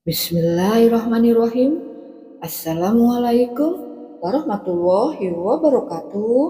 Bismillahirrahmanirrahim. Assalamualaikum warahmatullahi wabarakatuh.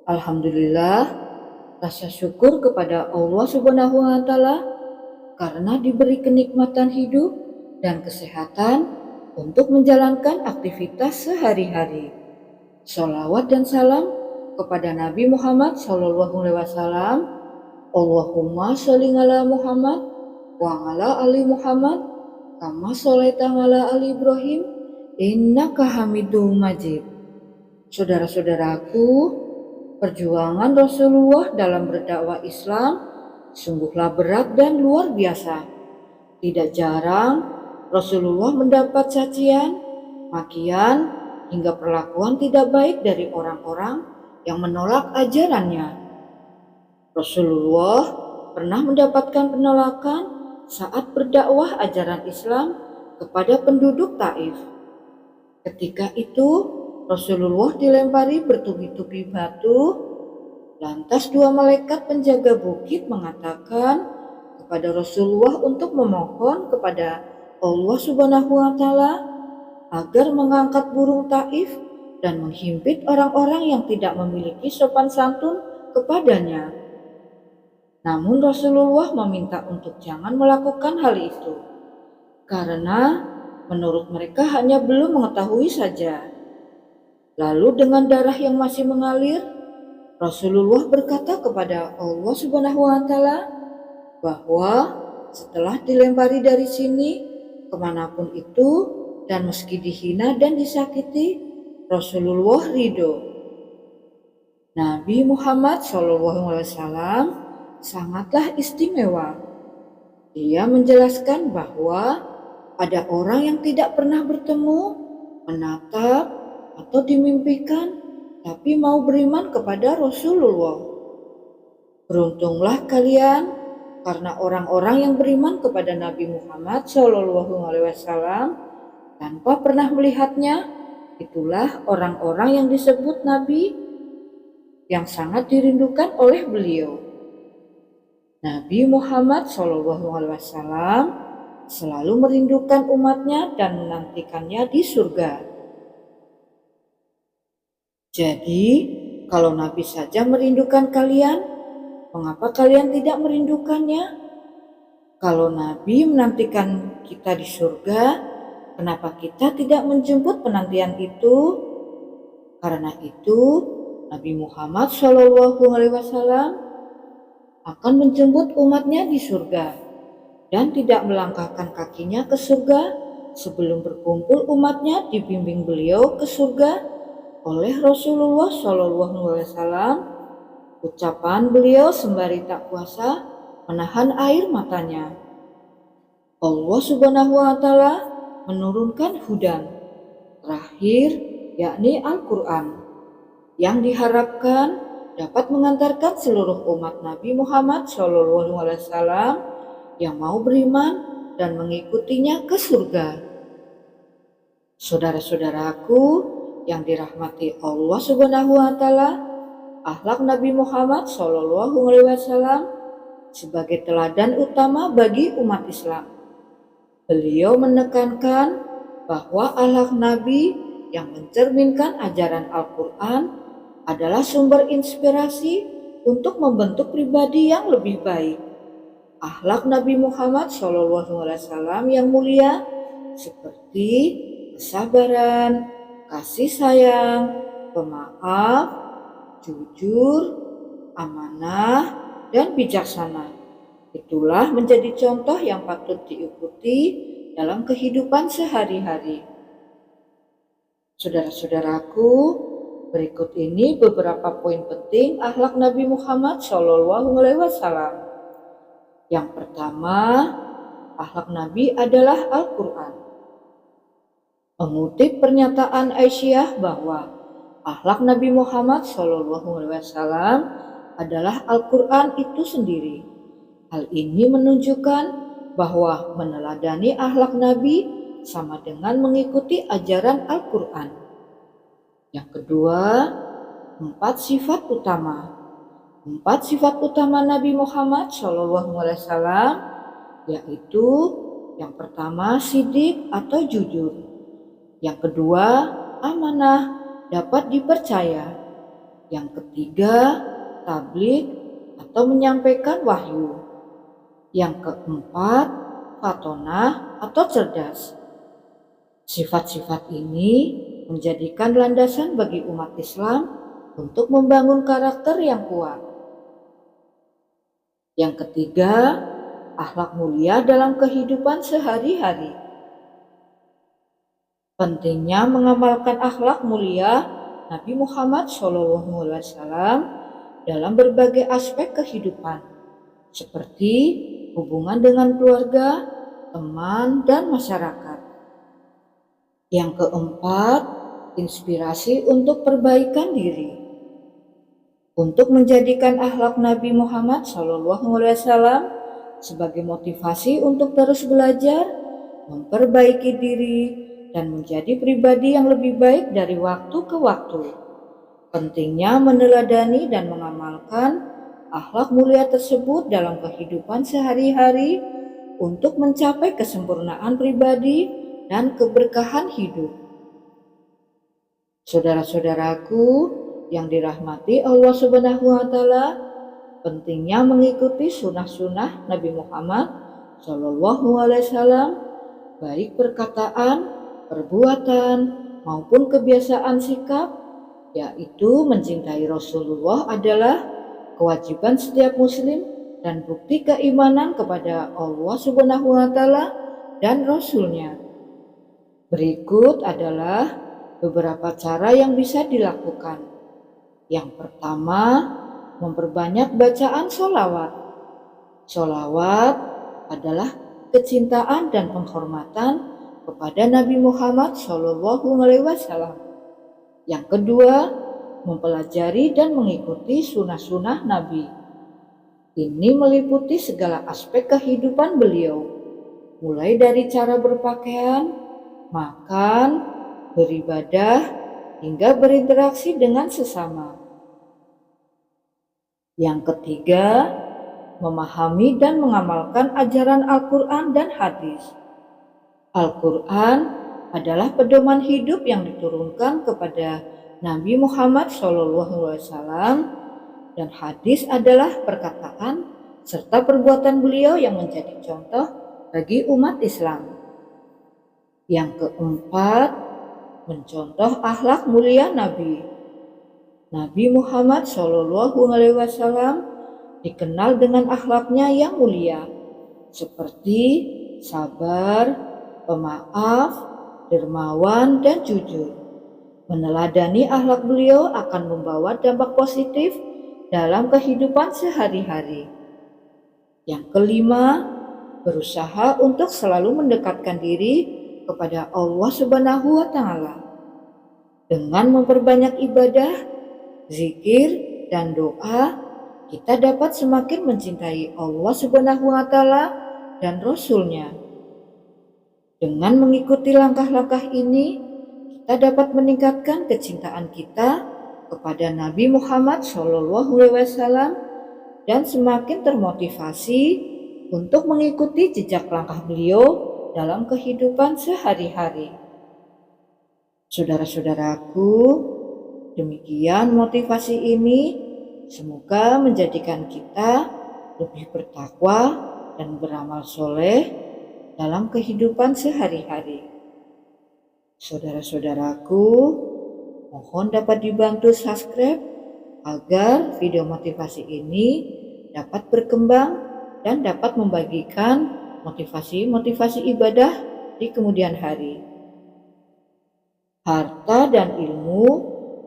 Alhamdulillah, rasa syukur kepada Allah Subhanahu wa Ta'ala karena diberi kenikmatan hidup dan kesehatan untuk menjalankan aktivitas sehari-hari. Sholawat dan salam kepada Nabi Muhammad SAW. Allahumma sholli ala Muhammad wa ala ali Muhammad kama sholaita ala ali Ibrahim innaka Hamidum Majid. Saudara-saudaraku, perjuangan Rasulullah dalam berdakwah Islam sungguhlah berat dan luar biasa. Tidak jarang Rasulullah mendapat cacian, makian, hingga perlakuan tidak baik dari orang-orang yang menolak ajarannya. Rasulullah pernah mendapatkan penolakan saat berdakwah ajaran Islam kepada penduduk Taif. Ketika itu Rasulullah dilempari bertubi-tubi batu, lantas dua malaikat penjaga bukit mengatakan kepada Rasulullah untuk memohon kepada Allah Subhanahu wa Ta'ala agar mengangkat burung Taif dan menghimpit orang-orang yang tidak memiliki sopan santun kepadanya. Namun Rasulullah meminta untuk jangan melakukan hal itu, karena menurut mereka hanya belum mengetahui saja. Lalu dengan darah yang masih mengalir, Rasulullah berkata kepada Allah Subhanahu wa Ta'ala bahwa setelah dilempari dari sini kemanapun itu dan meski dihina dan disakiti, Rasulullah ridho. Nabi Muhammad SAW sangatlah istimewa. Dia menjelaskan bahwa ada orang yang tidak pernah bertemu, menatap, atau dimimpikan, tapi mau beriman kepada Rasulullah. Beruntunglah kalian, karena orang-orang yang beriman kepada Nabi Muhammad SAW tanpa pernah melihatnya, itulah orang-orang yang disebut Nabi yang sangat dirindukan oleh beliau. Nabi Muhammad SAW selalu merindukan umatnya dan menantikannya di surga. Jadi, kalau Nabi saja merindukan kalian, mengapa kalian tidak merindukannya? Kalau Nabi menantikan kita di surga, kenapa kita tidak menjemput penantian itu? Karena itu, Nabi Muhammad SAW akan menjemput umatnya di surga dan tidak melangkahkan kakinya ke surga sebelum berkumpul umatnya dibimbing beliau ke surga oleh Rasulullah SAW. Ucapan beliau sembari tak kuasa menahan air matanya. Allah Subhanahu wa Ta'ala menurunkan hudan terakhir, yakni Al-Quran, yang diharapkan dapat mengantarkan seluruh umat Nabi Muhammad SAW yang mau beriman dan mengikutinya ke surga. Saudara-saudaraku yang dirahmati Allah Subhanahu wa Ta'ala, akhlak Nabi Muhammad SAW sebagai teladan utama bagi umat Islam. Beliau menekankan bahwa akhlak Nabi yang mencerminkan ajaran Al-Quran adalah sumber inspirasi untuk membentuk pribadi yang lebih baik. Akhlak Nabi Muhammad SAW yang mulia seperti kesabaran, kasih sayang, pemaaf, jujur, amanah, dan bijaksana. Itulah menjadi contoh yang patut diikuti dalam kehidupan sehari-hari. Saudara-saudaraku, berikut ini beberapa poin penting akhlak Nabi Muhammad SAW. Yang pertama, akhlak Nabi adalah Al-Quran. Mengutip pernyataan Aisyah bahwa akhlak Nabi Muhammad SAW adalah Al-Quran itu sendiri. Hal ini menunjukkan bahwa meneladani akhlak Nabi sama dengan mengikuti ajaran Al-Quran. Yang kedua, 4 sifat utama. 4 sifat utama Nabi Muhammad SAW yaitu Yang pertama, sidik atau jujur. Yang kedua, amanah, dapat dipercaya. Yang ketiga, tabligh atau menyampaikan wahyu. Yang keempat, fatonah atau cerdas. Sifat-sifat ini menjadikan landasan bagi umat Islam untuk membangun karakter yang kuat. Yang ketiga, akhlak mulia dalam kehidupan sehari-hari. Pentingnya mengamalkan akhlak mulia Nabi Muhammad SAW dalam berbagai aspek kehidupan, seperti hubungan dengan keluarga, teman, dan masyarakat. Yang keempat, inspirasi untuk perbaikan diri. Untuk menjadikan akhlak Nabi Muhammad SAW sebagai motivasi untuk terus belajar, memperbaiki diri, dan menjadi pribadi yang lebih baik dari waktu ke waktu. Pentingnya meneladani dan mengamalkan akhlak mulia tersebut dalam kehidupan sehari-hari untuk mencapai kesempurnaan pribadi dan keberkahan hidup. Saudara-saudaraku yang dirahmati Allah Subhanahu wa Ta'ala, pentingnya mengikuti sunnah-sunnah Nabi Muhammad SAW, baik perkataan, perbuatan, maupun kebiasaan sikap, yaitu mencintai Rasulullah adalah kewajiban setiap muslim dan bukti keimanan kepada Allah Subhanahu wa Ta'ala dan Rasul-Nya. Berikut adalah beberapa cara yang bisa dilakukan. Yang pertama, memperbanyak bacaan sholawat. Sholawat adalah kecintaan dan penghormatan kepada Nabi Muhammad SAW. Yang kedua, mempelajari dan mengikuti sunnah-sunnah Nabi. Ini meliputi segala aspek kehidupan beliau, mulai dari cara berpakaian, makan, beribadah, hingga berinteraksi dengan sesama. Yang ketiga, memahami dan mengamalkan ajaran Al-Quran dan hadis. Al-Quran adalah pedoman hidup yang diturunkan kepada Nabi Muhammad SAW, dan hadis adalah perkataan serta perbuatan beliau yang menjadi contoh bagi umat Islam. Yang keempat, mencontoh akhlak mulia Nabi. Nabi Muhammad SAW dikenal dengan akhlaknya yang mulia, seperti sabar, pemaaf, dermawan, dan jujur. Meneladani akhlak beliau akan membawa dampak positif dalam kehidupan sehari-hari. Yang kelima, berusaha untuk selalu mendekatkan diri kepada Allah Subhanahu wa Ta'ala. Dengan memperbanyak ibadah, zikir, dan doa, kita dapat semakin mencintai Allah Subhanahu wa Ta'ala dan Rasul-Nya. Dengan mengikuti langkah-langkah ini, kita dapat meningkatkan kecintaan kita kepada Nabi Muhammad SAW dan semakin termotivasi untuk mengikuti jejak langkah beliau dalam kehidupan sehari-hari. Saudara-saudaraku, demikian motivasi ini semoga menjadikan kita lebih bertakwa dan beramal soleh dalam kehidupan sehari-hari. Saudara-saudaraku, mohon dapat dibantu subscribe agar video motivasi ini dapat berkembang dan dapat membagikan motivasi ibadah di kemudian hari. Harta dan ilmu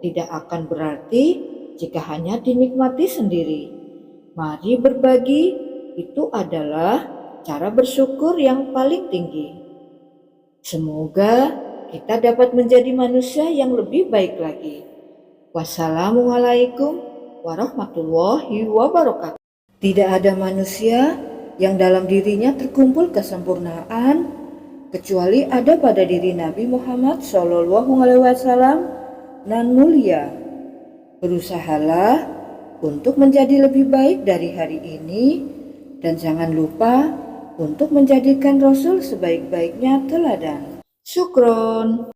tidak akan berarti jika hanya dinikmati sendiri. Mari berbagi, itu adalah cara bersyukur yang paling tinggi. Semoga kita dapat menjadi manusia yang lebih baik lagi. Wassalamualaikum warahmatullahi wabarakatuh. Tidak ada manusia yang dalam dirinya terkumpul kesempurnaan kecuali ada pada diri Nabi Muhammad SAW nan mulia. Berusahalah untuk menjadi lebih baik dari hari ini dan jangan lupa untuk menjadikan Rasul sebaik-baiknya teladan. Syukron.